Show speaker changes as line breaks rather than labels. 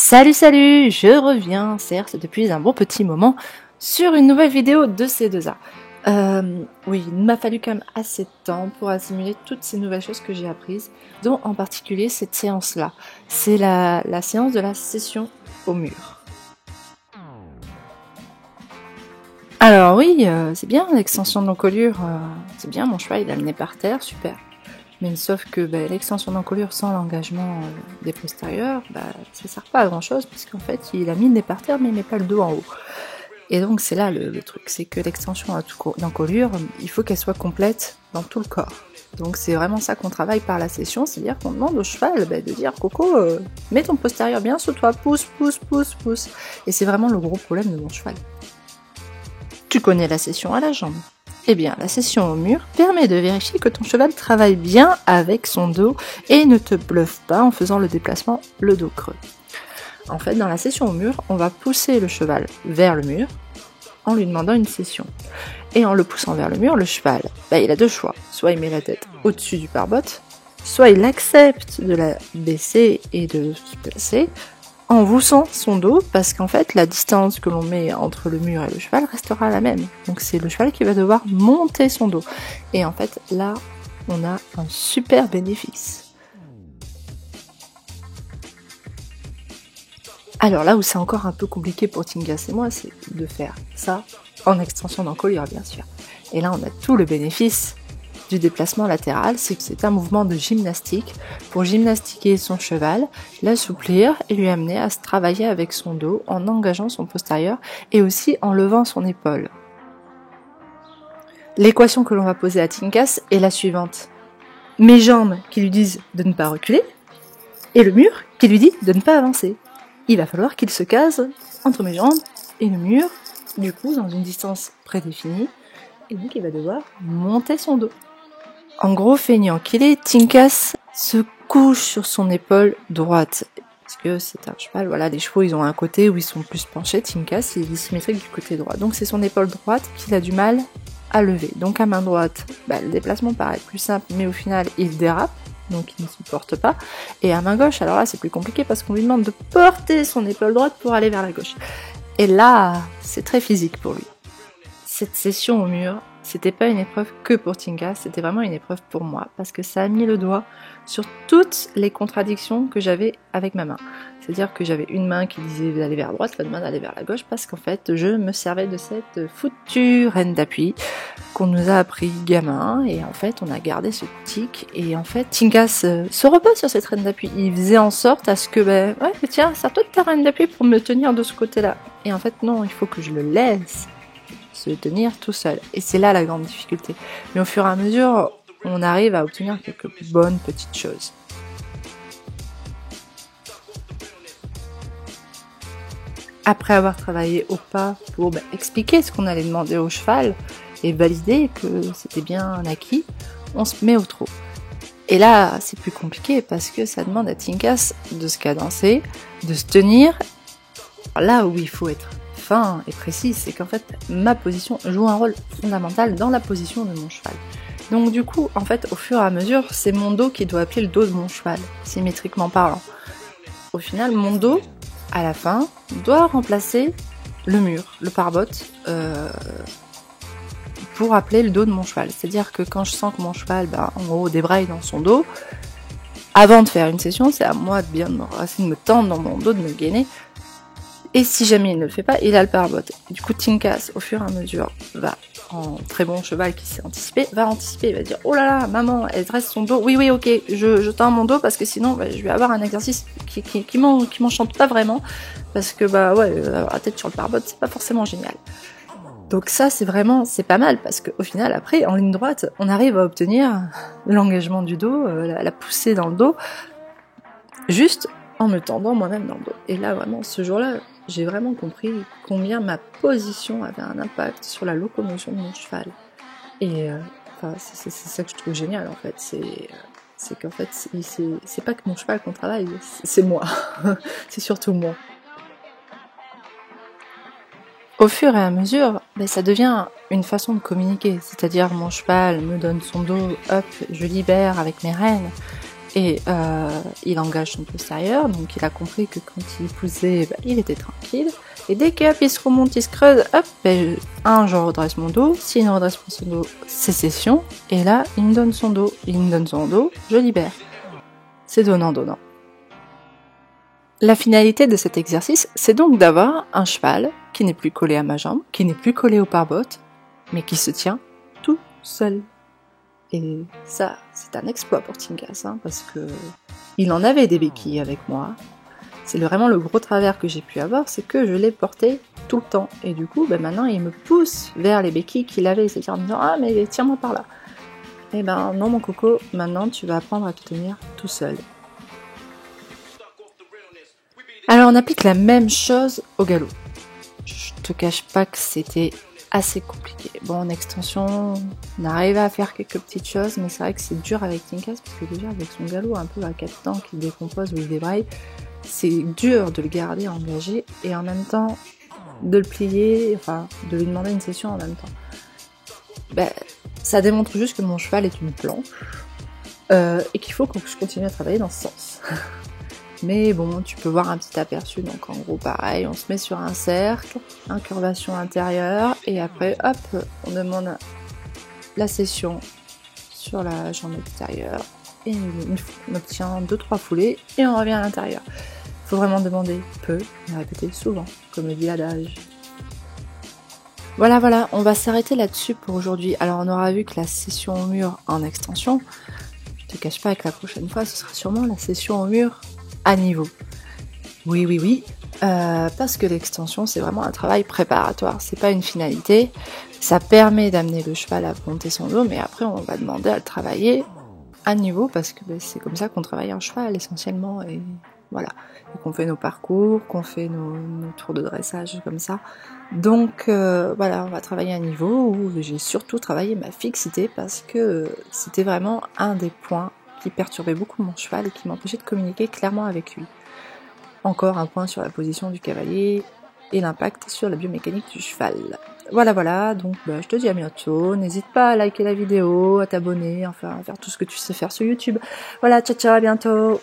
Salut, je reviens, certes, depuis un bon petit moment, sur une nouvelle vidéo de C2A. Oui, il m'a fallu quand même assez de temps pour assimiler toutes ces nouvelles choses que j'ai apprises, dont en particulier cette séance-là. C'est la séance de la session au mur. Alors oui, c'est bien l'extension d'encolure, c'est bien, mon cheval il a le nez par terre, super. Mais sauf que l'extension d'encolure sans l'engagement des postérieurs, ça sert pas à grand chose, puisqu'en fait il a mis le nez par terre mais il met pas le dos en haut. Et donc c'est là le truc, c'est que l'extension d'encolure, il faut qu'elle soit complète dans tout le corps. Donc c'est vraiment ça qu'on travaille par la session, c'est-à-dire qu'on demande au cheval de dire « Coco, mets ton postérieur bien sous toi, pousse, pousse, pousse, pousse ». Et c'est vraiment le gros problème de mon cheval. Tu connais la session à la jambe. Eh bien, la session au mur permet de vérifier que ton cheval travaille bien avec son dos et ne te bluffe pas en faisant le déplacement le dos creux. En fait, dans la session au mur, on va pousser le cheval vers le mur en lui demandant une session. Et en le poussant vers le mur, le cheval, il a deux choix. Soit il met la tête au-dessus du pare-botte, soit il accepte de la baisser et de se placer en voussant son dos, parce qu'en fait, la distance que l'on met entre le mur et le cheval restera la même. Donc c'est le cheval qui va devoir monter son dos. Et en fait, là, on a un super bénéfice. Alors là où c'est encore un peu compliqué pour Tingas et moi, c'est de faire ça en extension d'encolure, bien sûr. Et là, on a tout le bénéfice du déplacement latéral, c'est que c'est un mouvement de gymnastique pour gymnastiquer son cheval, l'assouplir et lui amener à se travailler avec son dos en engageant son postérieur et aussi en levant son épaule. L'équation que l'on va poser à Tinkas est la suivante. Mes jambes qui lui disent de ne pas reculer et le mur qui lui dit de ne pas avancer. Il va falloir qu'il se case entre mes jambes et le mur, du coup dans une distance prédéfinie, et donc il va devoir monter son dos. En gros feignant qu'il est, Tinkas se couche sur son épaule droite. Parce que c'est un cheval, voilà, les chevaux ils ont un côté où ils sont plus penchés, Tinkas il est symétrique du côté droit. Donc c'est son épaule droite qu'il a du mal à lever. Donc à main droite, le déplacement paraît plus simple, mais au final il dérape, donc il ne supporte pas. Et à main gauche, alors là c'est plus compliqué parce qu'on lui demande de porter son épaule droite pour aller vers la gauche. Et là, c'est très physique pour lui. Cette session au mur, c'était pas une épreuve que pour Tinkas, c'était vraiment une épreuve pour moi, parce que ça a mis le doigt sur toutes les contradictions que j'avais avec ma main. C'est-à-dire que j'avais une main qui disait d'aller vers la droite, l'autre main d'aller vers la gauche, parce qu'en fait, je me servais de cette foutue reine d'appui qu'on nous a appris gamin, et en fait, on a gardé ce tic, et en fait, Tinkas se repose sur cette reine d'appui. Il faisait en sorte à ce que, tiens, sers-toi de ta reine d'appui pour me tenir de ce côté-là. Et en fait, non, il faut que je le laisse se tenir tout seul. Et c'est là la grande difficulté. Mais au fur et à mesure, on arrive à obtenir quelques bonnes petites choses. Après avoir travaillé au pas pour expliquer ce qu'on allait demander au cheval et valider que c'était bien acquis, on se met au trot. Et là, c'est plus compliqué parce que ça demande à Tinkas de se cadencer, de se tenir. Là où il faut être fin et précis, c'est qu'en fait, ma position joue un rôle fondamental dans la position de mon cheval. Donc du coup, en fait, au fur et à mesure, c'est mon dos qui doit appeler le dos de mon cheval, symétriquement parlant. Au final, mon dos, à la fin, doit remplacer le mur, le pare-botte, pour appeler le dos de mon cheval. C'est-à-dire que quand je sens que mon cheval, en gros, débraille dans son dos, avant de faire une session, c'est à moi de bien de me tendre dans mon dos, de me gainer. Et si jamais il ne le fait pas, il a le pare-botte. Du coup, Tinkas, au fur et à mesure, en très bon cheval qui sait anticiper, va anticiper, il va dire « Oh là là, maman, elle dresse son dos. Oui, ok, je tends mon dos parce que sinon, je vais avoir un exercice qui m'enchante pas vraiment. Parce que, avoir la tête sur le pare-botte, c'est pas forcément génial. » Donc ça, c'est pas mal parce qu'au final, après, en ligne droite, on arrive à obtenir l'engagement du dos, la poussée dans le dos, juste en me tendant moi-même dans le dos. Et là, vraiment, ce jour-là, j'ai vraiment compris combien ma position avait un impact sur la locomotion de mon cheval. Et c'est ça que je trouve génial, en fait. C'est qu'en fait, c'est pas que mon cheval qu'on travaille, c'est moi. C'est surtout moi. Au fur et à mesure, ça devient une façon de communiquer. C'est-à-dire, mon cheval me donne son dos, hop, je libère avec mes rênes. et il engage son postérieur, donc il a compris que quand il poussait, il était tranquille. Et dès qu'il se remonte, il se creuse, hop, je redresse mon dos. S'il ne redresse pas son dos, c'est session. Et là, il me donne son dos. Il me donne son dos, je libère. C'est donnant-donnant. La finalité de cet exercice, c'est donc d'avoir un cheval qui n'est plus collé à ma jambe, qui n'est plus collé au pare-bottes, mais qui se tient tout seul. Et ça, c'est un exploit pour Tinkas, parce que il en avait des béquilles avec moi. C'est vraiment le gros travers que j'ai pu avoir, c'est que je l'ai porté tout le temps. Et du coup, maintenant, il me pousse vers les béquilles qu'il avait, c'est-à-dire en me disant « Ah, mais tiens-moi par là !» Eh ben non, mon coco, maintenant, tu vas apprendre à te tenir tout seul. Alors, on applique la même chose au galop. Je te cache pas que c'était assez compliqué. Bon, en extension, on arrive à faire quelques petites choses, mais c'est vrai que c'est dur avec Tinkas, parce que déjà, avec son galop un peu à 4 temps qui décompose ou il débraille, c'est dur de le garder engagé et en même temps de le plier, enfin de lui demander une session en même temps. Ça démontre juste que mon cheval est une planche et qu'il faut que je continue à travailler dans ce sens. Mais bon, tu peux voir un petit aperçu, donc en gros pareil, on se met sur un cercle, incurvation intérieure et après hop, on demande la session sur la jambe extérieure et on obtient 2-3 foulées et on revient à l'intérieur. Faut vraiment demander peu et répéter souvent, comme le dit l'adage. Voilà, on va s'arrêter là-dessus pour aujourd'hui. Alors on aura vu que la session au mur en extension, je te cache pas que la prochaine fois ce sera sûrement la session au mur à niveau. Oui, parce que l'extension c'est vraiment un travail préparatoire, c'est pas une finalité. Ça permet d'amener le cheval à monter son dos, mais après on va demander à le travailler à niveau parce que c'est comme ça qu'on travaille un cheval essentiellement et voilà, et qu'on fait nos parcours, qu'on fait nos tours de dressage comme ça. Donc voilà, on va travailler à niveau où j'ai surtout travaillé ma fixité parce que c'était vraiment un des points qui perturbait beaucoup mon cheval et qui m'empêchait de communiquer clairement avec lui. Encore un point sur la position du cavalier et l'impact sur la biomécanique du cheval. Voilà, donc je te dis à bientôt, n'hésite pas à liker la vidéo, à t'abonner, enfin à faire tout ce que tu sais faire sur YouTube. Voilà, ciao, à bientôt.